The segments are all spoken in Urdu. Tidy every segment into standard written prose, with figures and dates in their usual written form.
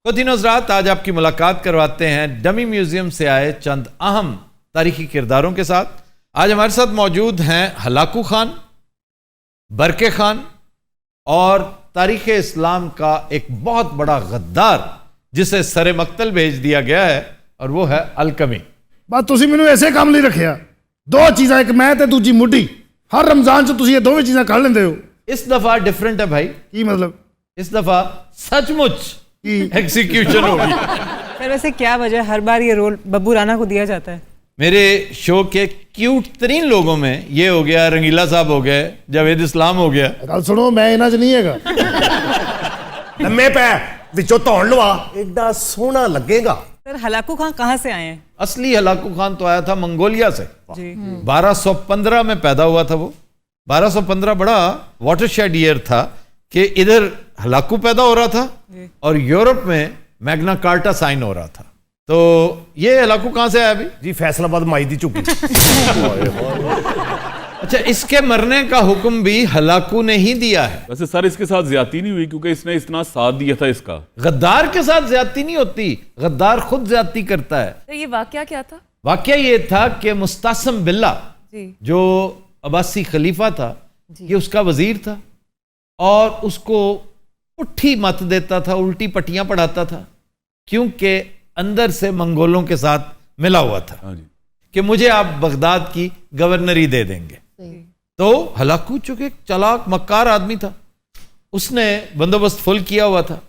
خواتین حضرات، آج آپ کی ملاقات کرواتے ہیں ڈمی میوزیم سے آئے چند اہم تاریخی کرداروں کے ساتھ۔ آج ہمارے ساتھ موجود ہیں ہلاکو خان، برقع خان اور تاریخ اسلام کا ایک بہت بڑا غدار جسے سر مقتل بھیج دیا گیا ہے، اور وہ ہے الکمی۔ بس تسی مینوں ایسے کام نہیں رکھیا، دو چیزاں، ایک میں تے دوجی مڈی، ہر رمضان چ تسی یہ دوویں چیزاں کر لیندے ہو۔ اس دفعہ ڈیفرنٹ ہے بھائی، کی مطلب؟ اس دفعہ سچ مچ ایکسیکیوشن ہوگی۔ سر ویسے کیا وجہ ہر بار یہ رول ببو رانا کو دیا جاتا ہے؟ میرے شو کے کیوٹ ترین لوگوں میں یہ ہو گیا، رنگیلا صاحب ہو گئے، جاوید اسلام ہو گیا۔ گل سنو، میں انہاں چ نہیں ہے گا۔ لمے پے وچوں دھون لوا، ایڈا سونا لگے گا۔ سر ہلاکو خان کہاں سے آئے ہیں؟ اصلی ہلاکو خان تو آیا تھا منگولیا سے، جی 1215 میں پیدا ہوا تھا وہ۔ 1215 بڑا واٹر شیڈ ایئر تھا کہ ادھر ہلاکو پیدا ہو رہا تھا اور یورپ میں میگنا کارٹا سائن ہو رہا تھا۔ تو یہ ہلاکو کہاں سے آیا ابھی؟ جی فیصل آباد مائی دی چکی۔ اچھا، اس کے مرنے کا حکم بھی ہلاکو نے ہی دیا ہے۔ ویسے سر اس کے ساتھ زیادتی نہیں ہوئی کیونکہ اس نے اتنا ساتھ دیا تھا اس کا۔ غدار کے ساتھ زیادتی نہیں ہوتی، غدار خود زیادتی کرتا ہے۔ تو یہ واقعہ کیا تھا؟ واقعہ یہ تھا کہ مستعصم باللہ جی جو عباسی خلیفہ تھا، یہ اس کا وزیر تھا اور اس کو پٹھی مت دیتا تھا، الٹی پٹیاں پڑھاتا تھا، کیونکہ اندر سے منگولوں کے ساتھ ملا ہوا تھا کہ مجھے آپ بغداد کی گورنری دے دیں گے۔ تو ہلاکو چونکہ ایک چالاک مکار آدمی تھا، اس نے بندوبست فل کیا ہوا تھا،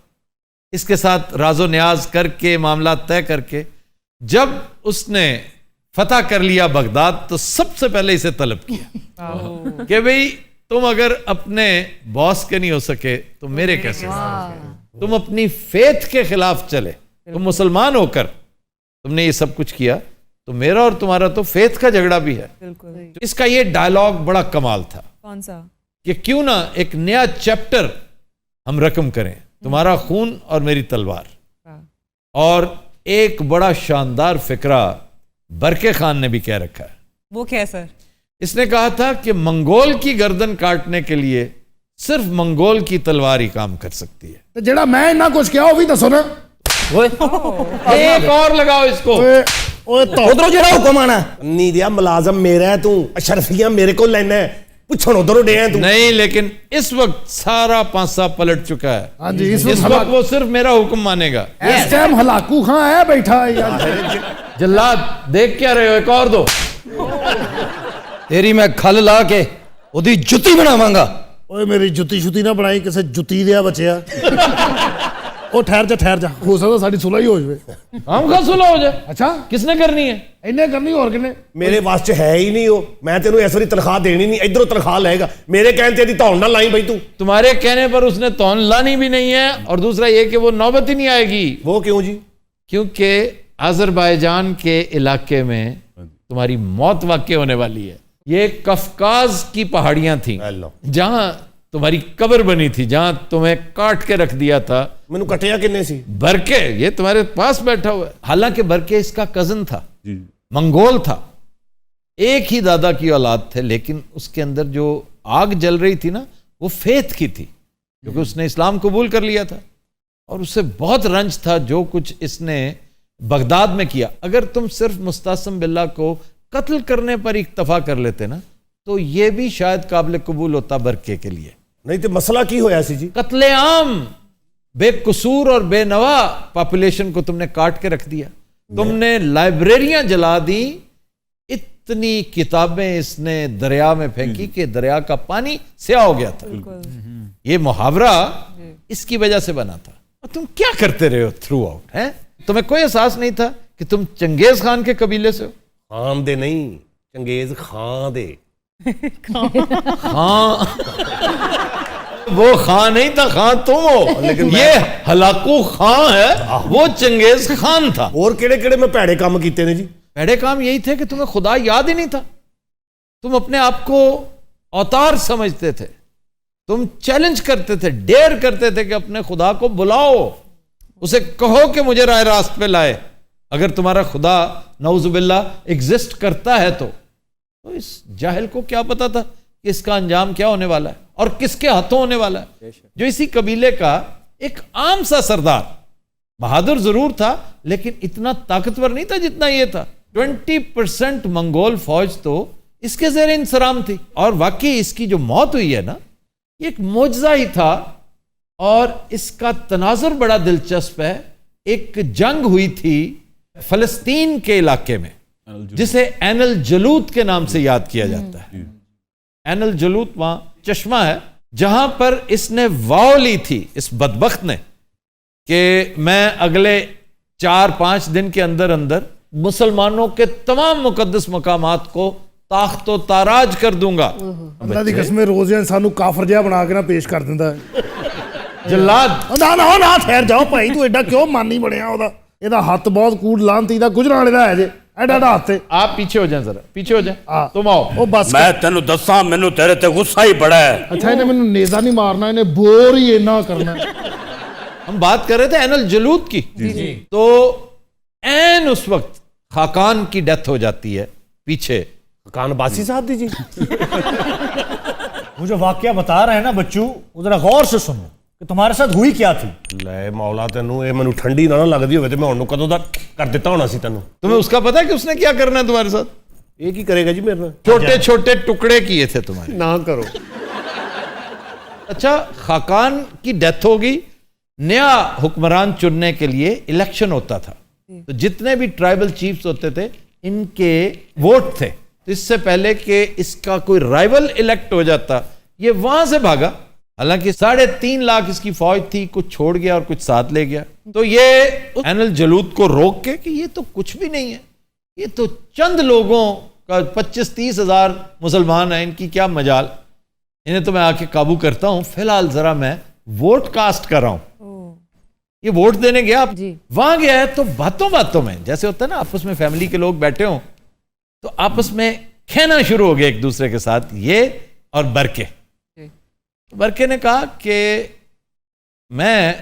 اس کے ساتھ راز و نیاز کر کے معاملات طے کر کے جب اس نے فتح کر لیا بغداد تو سب سے پہلے اسے طلب کیا کہ بھئی تم اگر اپنے باس کے نہیں ہو سکے تو میرے کیسے ہو؟ تم اپنی فیتھ کے خلاف چلے، تم مسلمان ہو کر تم نے یہ سب کچھ کیا، تو میرا اور تمہارا تو فیتھ کا جھگڑا بھی ہے۔ بالکل۔ اس کا یہ ڈائلاگ بڑا کمال تھا کون سا؟ کہ کیوں نہ ایک نیا چیپٹر ہم رقم کریں، تمہارا خون اور میری تلوار۔ اور ایک بڑا شاندار فقرہ برقع خان نے بھی کہہ رکھا ہے۔ وہ کیا ہے سر؟ اس نے کہا تھا کہ منگول کی گردن کاٹنے کے لیے صرف منگول کی تلوار ہی کام کر سکتی ہے۔ تے جڑا میں انہاں کچھ کیا وہ بھی دسو نا۔ ایک اور لگاؤ اس کو۔ اوے تو ادھروں جڑا حکم آنا نی دیا ملازم میرا ہے، تو اشرفیاں میرے کو لینا ہے، پوچھن ادھروں ڈے ہیں تو نہیں، لیکن اس وقت سارا پانسا پلٹ چکا ہے۔ ہاں جی، اس وقت وہ صرف میرا حکم مانے گا۔ اس ٹائم ہلاکو خان آیا بیٹھا ہے یار۔ جلاد دیکھ کیا رہے ہو؟ ایک اور دو۔ تیری میں کھل لا کے اودی جُتی بناواں گا۔ اوے میری جُتی شُتی نہ بنائی، کسے جُتی دیا بچیا۔ او ٹھہر جا ٹھہر جا، ہو سکتا ساڈی صلح ہی ہو جائے۔ ہم کا صلح ہو جائے؟ اچھا کس نے کرنی ہے؟ انہیں کرنی اور کنے؟ میرے واسطے ہے ہی نہیں ہو، میں تینوں اس واری تنخواہ دینی نہیں، ادھروں تنخواہ لے گا، میرے کہنے تے دھون نہ لائی بھائی تو۔ تمہارے کہنے پر اس نے تون لانی بھی نہیں ہے، اور دوسرا یہ کہ وہ نوبت ہی نہیں آئے گی۔ وہ کیوں جی؟ کیونکہ آذربائیجان کے علاقے میں تمہاری موت واقع ہونے والی ہے۔ یہ کفکاز کی پہاڑیاں تھیں جہاں تمہاری قبر بنی تھی، جہاں تمہیں کاٹ کے رکھ دیا تھا۔ مینوں کٹیا کنے سی؟ برقع یہ تمہارے پاس بیٹھا ہوا ہے۔ حالانکہ برقع اس کا کزن تھا، منگول تھا، ایک ہی دادا کی اولاد تھے، لیکن اس کے اندر جو آگ جل رہی تھی نا، وہ فیتھ کی تھی، کیونکہ اس نے اسلام قبول کر لیا تھا، اور اسے بہت رنج تھا جو کچھ اس نے بغداد میں کیا۔ اگر تم صرف مستعصم باللہ کو قتل کرنے پر اکتفا کر لیتے نا، تو یہ بھی شاید قابل قبول ہوتا برقع کے لیے۔ نہیں تو مسئلہ کی ہویا سی جی؟ قتل عام، بے قصور اور بے نوا پاپولیشن کو تم نے کاٹ کے رکھ دیا۔ تم نے لائبریریاں جلا دی، اتنی کتابیں اس نے دریا میں پھینکی کہ دریا کا پانی سیاہ ہو گیا تھا۔ یہ محاورہ اس کی وجہ سے بنا تھا۔ اور تم کیا کرتے رہے ہو تھرو آؤٹ؟ ہے تمہیں کوئی احساس نہیں تھا کہ تم چنگیز خان کے قبیلے سے ہو؟ خان دے نہیں، چنگیز خان دے۔ خان وہ خان نہیں تھا، خان تم ہو، لیکن یہ ہلاکو خان ہے، وہ چنگیز خان تھا۔ اور کیڑے کیڑے میں پیڑے کام کیتے نے جی؟ پیڑے کام یہی تھے کہ تمہیں خدا یاد ہی نہیں تھا، تم اپنے آپ کو اوتار سمجھتے تھے، تم چیلنج کرتے تھے، ڈیئر کرتے تھے کہ اپنے خدا کو بلاؤ، اسے کہو کہ مجھے راہ راست پہ لائے۔ اگر تمہارا خدا نعوذ باللہ ایگزسٹ کرتا ہے تو اس جاہل کو کیا پتا تھا کہ اس کا انجام کیا ہونے والا ہے اور کس کے ہاتھوں ہونے والا ہے؟ جو اسی قبیلے کا ایک عام سا سردار بہادر ضرور تھا لیکن اتنا طاقتور نہیں تھا جتنا یہ تھا. 20% منگول فوج تو اس کے زیر انصرام تھی, اور واقعی اس کی جو موت ہوئی ہے نا, یہ ایک معجزہ ہی تھا. اور اس کا تناظر بڑا دلچسپ ہے. ایک جنگ ہوئی تھی فلسطین کے علاقے میں جسے عین الجلوت کے نام سے یاد کیا جاتا ہے. عین الجلوت وہاں چشمہ ہے جہاں پر اس نے واو لی تھی, اس بدبخت نے, کہ میں اگلے 4-5 دن کے اندر اندر مسلمانوں کے تمام مقدس مقامات کو تاخت و تاراج کر دوں گا. اللہ دی قسم روزیاں سانو کافر جہا بنا کے نہ پیش کر دیندا ہے. جلاد نہ ٹھہر جاؤ بھائی, تو ایڈا کیوں مانی بنیا وہ یہ ہاتھ بہت کوڑ لانتی دا گجران والے دا ہے جے ایڈا ایڈا ہاتھ. آپ پیچھے ہو جائیں, ذرا پیچھے ہو جائیں, تم آؤ. او بس میں تینوں دساں مینوں تیرے تے غصہ ہی بڑا ہے. اچھا انہیں مینوں نیزہ نہیں مارنا, انہیں بور ہی اینا کرنا. ہم بات کر رہے تھے عین الجلوت کی. تو عین اس وقت خاقان کی ڈیتھ ہو جاتی ہے پیچھے. کان باسی صاحب دی جی. وہ جو واقعہ بتا رہے ہیں نا بچوں, وہ ذرا غور سے سنو کہ تمہارے ساتھ ہوئی کیا تھی. لے مولا تینوں اے مینوں ٹھنڈی نہ لگدی ہوے تے میں ہن کدوں دا کر دیتا ہونا سی تینوں. تمہیں اس کا پتا ہے کہ اس نے کیا کرنا ہے تمہارے ساتھ؟ یہ کی کرے گا جی میرے نال؟ چھوٹے چھوٹے ٹکڑے کیے تھے تمہارے. نہ کرو. اچھا, خاقان کی ڈیتھ ہوگی, نیا حکمران چننے کے لیے الیکشن ہوتا تھا. تو جتنے بھی ٹرائبل چیفز ہوتے تھے ان کے ووٹ تھے. تو اس سے پہلے کہ اس کا کوئی رائیول الیکٹ ہو جاتا, یہ وہاں سے بھاگا. حالانکہ 3.5 لاکھ اس کی فوج تھی, کچھ چھوڑ گیا اور کچھ ساتھ لے گیا. تو یہ عین الجلوت کو روک کے کہ یہ تو کچھ بھی نہیں ہے, یہ تو چند لوگوں کا 25-30 ہزار مسلمان ہیں, ان کی کیا مجال, انہیں تو میں آ کے قابو کرتا ہوں. فی الحال ذرا میں ووٹ کاسٹ کر رہا ہوں. یہ ووٹ دینے گیا, وہاں گیا ہے تو باتوں باتوں میں جیسے ہوتا ہے نا آپس میں فیملی کے لوگ بیٹھے ہوں تو آپس میں کھینا شروع ہو گیا ایک دوسرے کے ساتھ, یہ اور برکے. برکے نے کہا کہ میں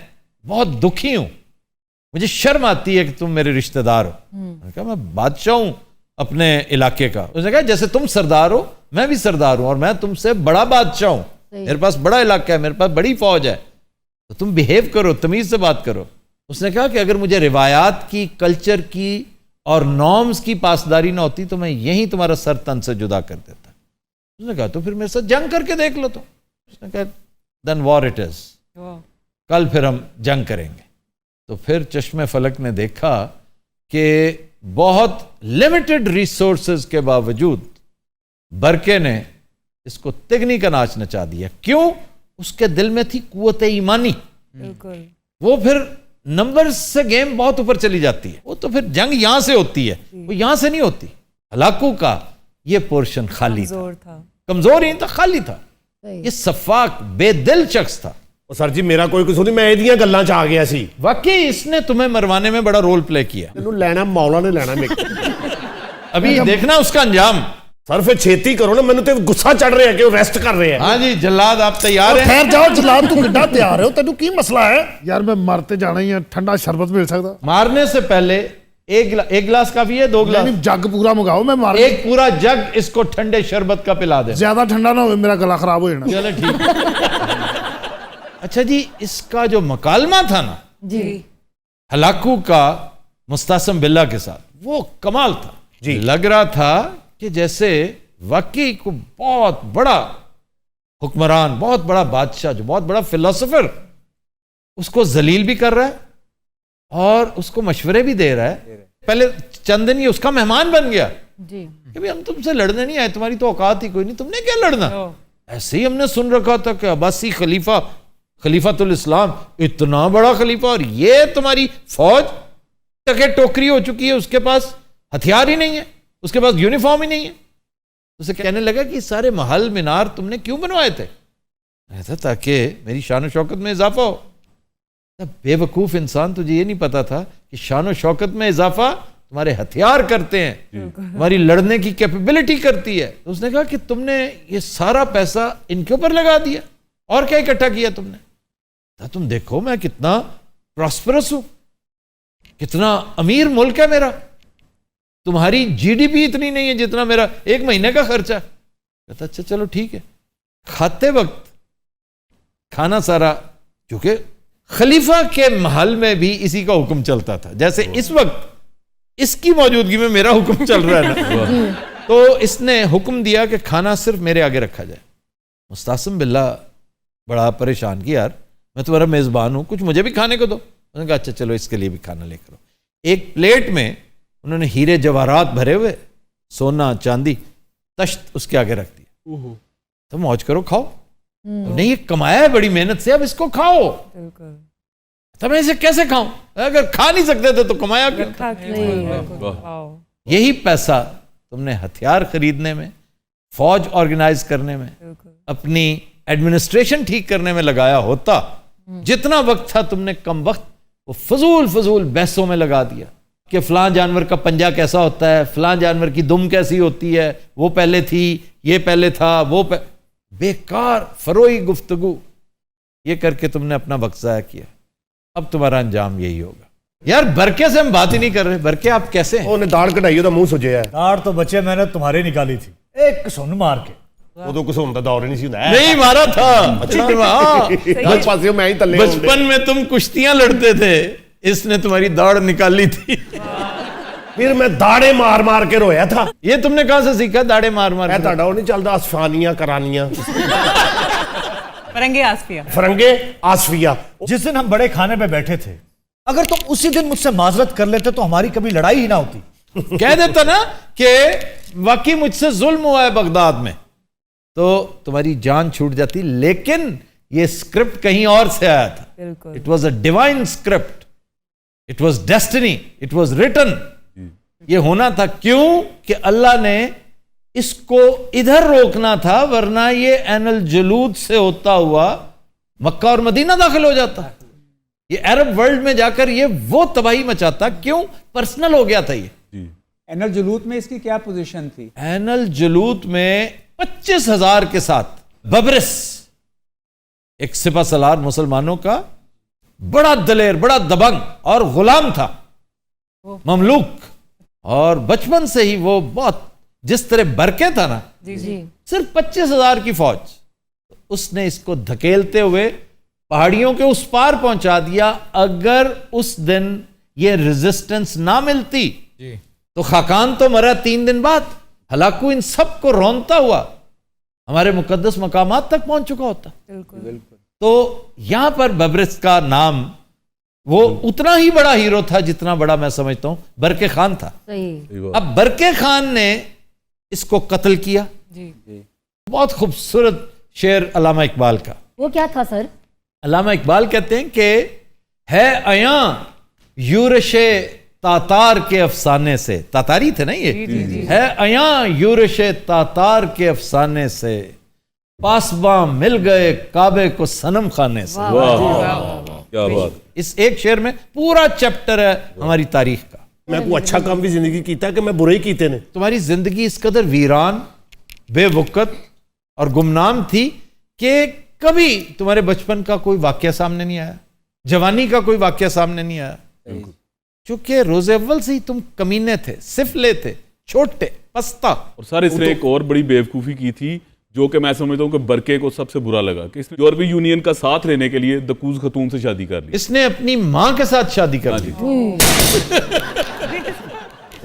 بہت دکھی ہوں, مجھے شرم آتی ہے کہ تم میرے رشتہ دار ہو. میں نے کہا میں بادشاہ ہوں اپنے علاقے کا. اس نے کہا جیسے تم سردار ہو میں بھی سردار ہوں, اور میں تم سے بڑا بادشاہ ہوں, میرے پاس بڑا علاقہ ہے, میرے پاس بڑی فوج ہے, تو تم بیہیو کرو, تمیز سے بات کرو. اس نے کہا کہ اگر مجھے روایات کی, کلچر کی اور نارمز کی پاسداری نہ ہوتی تو میں یہیں تمہارا سر تن سے جدا کر دیتا. اس نے کہا تو پھر میرے ساتھ جنگ کر کے دیکھ لو. تو اس نے کہا دین وار اٹ از, کل پھر ہم جنگ کریں گے. تو پھر چشمے فلک نے دیکھا کہ بہت لمیٹڈ ریسورسز کے باوجود برکے نے اس کو تگنی کا ناچ نچا دیا. کیوں؟ اس کے دل میں تھی قوت ایمانی. وہ پھر نمبر سے گیم بہت اوپر چلی جاتی ہے. وہ تو پھر جنگ یہاں سے ہوتی ہے, وہ یہاں سے نہیں ہوتی. ہلاکو کا یہ پورشن خالی تھا, کمزور ہی تھا, خالی تھا. یہ صفاق بے دل شخص تھا. سر جی میرا کوئی قصور نہیں, میں ایدیاں گلاں چ آ گیا سی. واقعی اس نے تمہیں مروانے میں بڑا رول پلے کیا. تینوں لینا مولا نے لینا میرے. ابھی دیکھنا اس کا انجام. سر پھر چھیتی کرو نا, مینوں تے غصہ چڑھ رہا ہے کہ وہ ریسٹ کر رہے ہیں. ہاں جی جلاد آپ تیار ہیں؟ ٹھہر جاؤ جلاد, تو کڈا تیار ہو, تینوں کی مسئلہ ہے یار؟ میں مرتے جانا ہی ہے, ٹھنڈا شربت مل سکتا؟ مارنے سے پہلے ایک گلاس کافی ہے, 2 گلاس؟ جگ پورا منگاؤ, میں مار ایک پورا جگ اس کو ٹھنڈے شربت کا پلا دے. زیادہ ٹھنڈا نہ ہو, میرا گلا خراب ہو جانا. چلے ٹھیک. اچھا جی, اس کا جو مکالمہ تھا نا جی ہلاکو کا مستعصم باللہ کے ساتھ, وہ کمال تھا. جی لگ رہا تھا کہ جیسے واقعی کو بہت بڑا حکمران, بہت بڑا بادشاہ, جو بہت بڑا فلسفر, اس کو ذلیل بھی کر رہا ہے اور اس کو مشورے بھی دے رہا ہے. پہلے چند دن یہ اس کا مہمان بن گیا جی کہ بھی ہم تم سے لڑنے نہیں آئے, تمہاری تو اوقات ہی کوئی نہیں, تم نے کیا لڑنا. ایسے ہی ہم نے سن رکھا تھا کہ عباسی خلیفہ, خلیفۃ الاسلام, اتنا بڑا خلیفہ, اور یہ تمہاری فوج ٹکے ٹوکری ہو چکی ہے, اس کے پاس ہتھیار ہی نہیں ہے, اس کے پاس یونیفارم ہی نہیں ہے. اسے کہنے لگا کہ سارے محل مینار تم نے کیوں بنوائے تھے؟ ایسا تاکہ میری شان و شوکت میں اضافہ ہو. بے وقوف انسان, تجھے یہ نہیں پتا تھا کہ شان و شوکت میں اضافہ تمہارے ہتھیار کرتے ہیں, تمہاری لڑنے کی کیپیبلٹی کرتی ہے. اس نے کہا کہ تم نے یہ سارا پیسہ ان کے اوپر لگا دیا, اور کیا اکٹھا کیا تم نے؟ تم دیکھو میں کتنا پراسپرس ہوں, کتنا امیر ملک ہے میرا, تمہاری جی ڈی پی اتنی نہیں ہے جتنا میرا 1 مہینے کا خرچہ. کہتا اچھا چلو ٹھیک ہے. کھاتے وقت کھانا سارا, چونکہ خلیفہ کے محل میں بھی اسی کا حکم چلتا تھا. جیسے اس وقت اس کی موجودگی میں میرا حکم چل رہا ہے نا, تو اس نے حکم دیا کہ کھانا صرف میرے آگے رکھا جائے. مستعصم باللہ بڑا پریشان کہ یار میں تمہارا میزبان ہوں, کچھ مجھے بھی کھانے کو دو. انہوں نے کہا اچھا چلو اس کے لیے بھی کھانا لے کرو. ایک پلیٹ میں انہوں نے ہیرے جواہرات بھرے ہوئے, سونا چاندی, تشت اس کے آگے رکھ دیا. تو موج کرو, کھاؤ. نہیں یہ کمایا ہے بڑی محنت سے, اب اس کو کھاؤ. تو میں اسے کیسے کھاؤں, اگر کھا نہیں سکتے تھے تو کمایا کیوں؟ یہی پیسہ تم نے ہتھیار خریدنے میں, فوج آرگنائز کرنے میں, اپنی ایڈمنسٹریشن ٹھیک کرنے میں لگایا ہوتا. جتنا وقت تھا تم نے کم وقت وہ فضول بحثوں میں لگا دیا کہ فلاں جانور کا پنجہ کیسا ہوتا ہے, فلاں جانور کی دم کیسی ہوتی ہے, وہ پہلے تھی, یہ پہلے تھا, بیکار فروئی گفتگو. یہ کر کے تم نے اپنا وقت ضائع کیا. اب تمہارا انجام یہی ہوگا. یار برقے سے ہم بات ہی نہیں کر رہے. برقے آپ کیسے ہیں؟ انہوں نے داڑھ کٹائی ہوتا منہ سجیا ہے. داڑھ تو بچے میں نے تمہارے نکالی تھی ایک سن مار کے. وہ تو کچھ ہوتا دور نہیں سی ہوتا. نہیں مارا تھا. میں ہی تلے بچپن میں تم کشتیاں لڑتے تھے, اس نے تمہاری داڑھ نکالی تھی. پھر میں داڑے مار مار کے رویا تھا. یہ تم نے کہاں سے سیکھا داڑے مار مار کے؟ تہاڈا وہ نہیں چلتا اسفانیاں کرانیاں, فرنگے آسفیہ. فرنگے آسفیہ. جس دن ہم بڑے کھانے پہ بیٹھے تھے, اگر تم اسی دن مجھ سے معذرت کر لیتے تو ہماری کبھی لڑائی ہی نہ ہوتی. کہہ دیتا نا کہ واقعی مجھ سے ظلم ہوا ہے بغداد میں, تو تمہاری جان چھوٹ جاتی. لیکن یہ سکرپٹ کہیں اور سے آیا تھا. It was a divine script, it was destiny, it was written. یہ ہونا تھا. کیوں کہ اللہ نے اس کو ادھر روکنا تھا, ورنہ یہ عین الجلود سے ہوتا ہوا مکہ اور مدینہ داخل ہو جاتا. یہ عرب ورلڈ میں جا کر یہ وہ تباہی مچاتا. کیوں؟ پرسنل ہو گیا تھا. یہ عین الجلود میں اس کی کیا پوزیشن تھی؟ عین الجلود میں 25,000 کے ساتھ ببرس ایک سپہ سالار مسلمانوں کا, بڑا دلیر, بڑا دبنگ اور غلام تھا, مملوک. اور بچپن سے ہی وہ بہت, جس طرح برقے تھا نا, صرف 25,000 کی فوج, اس نے اس کو دھکیلتے ہوئے پہاڑیوں کے اس پار پہنچا دیا. اگر اس دن یہ ریزسٹنس نہ ملتی تو خاقان تو مرا 3 دن بعد, ہلاکو ان سب کو رونتا ہوا ہمارے مقدس مقامات تک پہنچ چکا ہوتا. تو یہاں پر ببرس کا نام وہ اتنا ہی بڑا ہیرو تھا جتنا بڑا میں سمجھتا ہوں برقے خان تھا. اب برقے خان نے اس کو قتل کیا. بہت خوبصورت شعر علامہ اقبال کا. وہ کیا تھا سر؟ علامہ اقبال کہتے ہیں کہ ہے عیاں یورش تاتار کے افسانے سے, تاتاری تھے نا یہ, ہے عیاں یورش تاتار کے افسانے سے, پاسباں مل گئے کعبے کو صنم خانے سے. کیا بات. اس ایک شعر میں پورا چیپٹر ہے ہماری تاریخ کا. میں کوئی اچھا کام بھی زندگی کیتا ہے کہ میں برے ہی کیتے نے. تمہاری زندگی اس قدر ویران, بے وقت اور گمنام تھی کہ کبھی تمہارے بچپن کا کوئی واقعہ سامنے نہیں آیا, جوانی کا کوئی واقعہ سامنے نہیں آیا. چونکہ روز اول سے ہی تم کمینے تھے, سفلے تھے, چھوٹے, پستہ. اور سر اس نے ایک اور بڑی بیوقوفی کی تھی جو کہ میں سمجھتا ہوں کہ برقے کو سب سے برا لگا, کہ اس نے یورپی یونین کا ساتھ لینے کے لیے دکوز خاتون سے شادی کر لی. اس نے اپنی ماں کے ساتھ شادی کر لی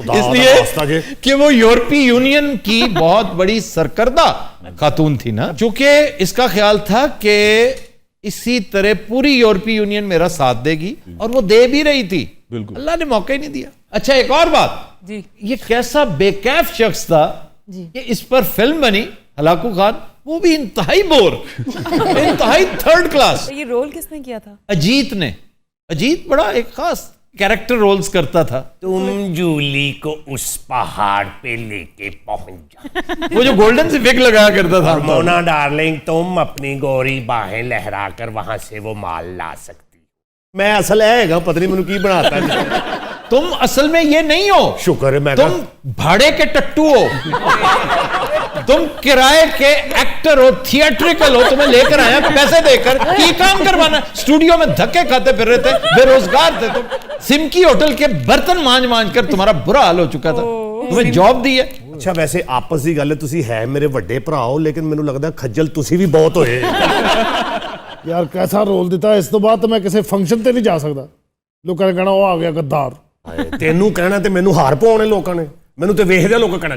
اس لیے کہ وہ یورپی یونین کی بہت بڑی سرکردہ خاتون تھی نا. چونکہ اس کا خیال تھا کہ اسی طرح پوری یورپی یونین میرا ساتھ دے گی, اور وہ دے بھی رہی تھی. بالکل, اللہ نے موقع ہی نہیں دیا. اچھا ایک اور بات, یہ کیسا بے کیف شخص تھا کہ اس پر فلم بنی ہلاکو خان, وہ بھی انتہائی بور, انتہائی تھرڈ کلاس. یہ رول کس نے کیا تھا؟ اجیت نے. اجیت بڑا ایک خاص کیریکٹر رولز کرتا تھا. تم جولی کو اس پہاڑ پہ لے کے پہنچ جا. وہ جو گولڈن سی وگ لگایا کرتا تھا. مونا ڈارلنگ, تم اپنی گوری باہیں لہرا کر وہاں سے وہ مال لا سکتی. میں اصل ہے گا, پتہ نہیں منو کی بناتا ہے. تم اصل میں یہ نہیں ہو. شکر ہے میں تم بھاڑے کے ٹٹو ہو, تم کرائے کے ایکٹر ہو, تھیٹریکل ہو. تمہیں لے کر آیا پیسے دے کر کی کام کروانا. اسٹوڈیو میں دھکے کھاتے پھر رہے تھے, بے روزگار تھے تم. سمکی ہوٹل کے برتن مانج مانج کر تمہارا برا حال ہو چکا تھا. تمہیں جاب دی ہے. اچھا ویسے آپس دی گل ہے, تسی ہے میرے وڈے بھرا ہو, لیکن مینوں لگدا کھجل تسی بھی بہت ہوئے. ਯਾਰ ਕੈਸਾ ਰੋਲ ਦਿੱਤਾ, ਇਸ ਤੋਂ ਬਾਅਦ ਤਾਂ ਮੈਂ ਕਿਸੇ ਫੰਕਸ਼ਨ ਤੇ ਨਹੀਂ ਜਾ ਸਕਦਾ, ਲੋਕਾਂ ਨੇ ਕਹਿਣਾ ਉਹ ਆ ਗਿਆ ਗੱਦਾਰ। ਤੈਨੂੰ ਕਹਿਣਾ ਤੇ ਮੈਨੂੰ ਹਾਰ ਪਾਉਣੇ ਲੋਕਾਂ ਨੇ, ਮੈਨੂੰ ਤੇ ਵੇਖਦੇ ਲੋਕਾਂ ਕਹਿਣਾ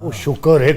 ਉਹ ਸ਼ੁਕਰ ਹੈ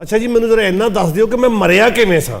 ਅੱਛਾ ਜੀ ਮੈਨੂੰ ਜਰਾ ਇੰਨਾ ਦੱਸ ਦਿਓ ਕਿ ਮੈਂ ਮਰਿਆ ਕਿਵੇਂ ਸਾਂ।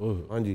ਹਾਂਜੀ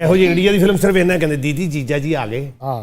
ਇਹੋ ਜਿਹੀ ਇੰਡੀਆ ਦੀ ਫਿਲਮ ਸਿਰਫ ਇਹਨਾਂ ਕਹਿੰਦੇ ਦੀਦੀ ਜੀਜਾ ਜੀ ਆ ਗਏ। ਹਾਂ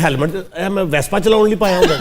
ਹੈਲਮਟ, ਮੈਂ ਵੈਸਪਾ ਚਲਾਉਣ ਲਈ ਪਾਇਆ ਹੁੰਦਾ।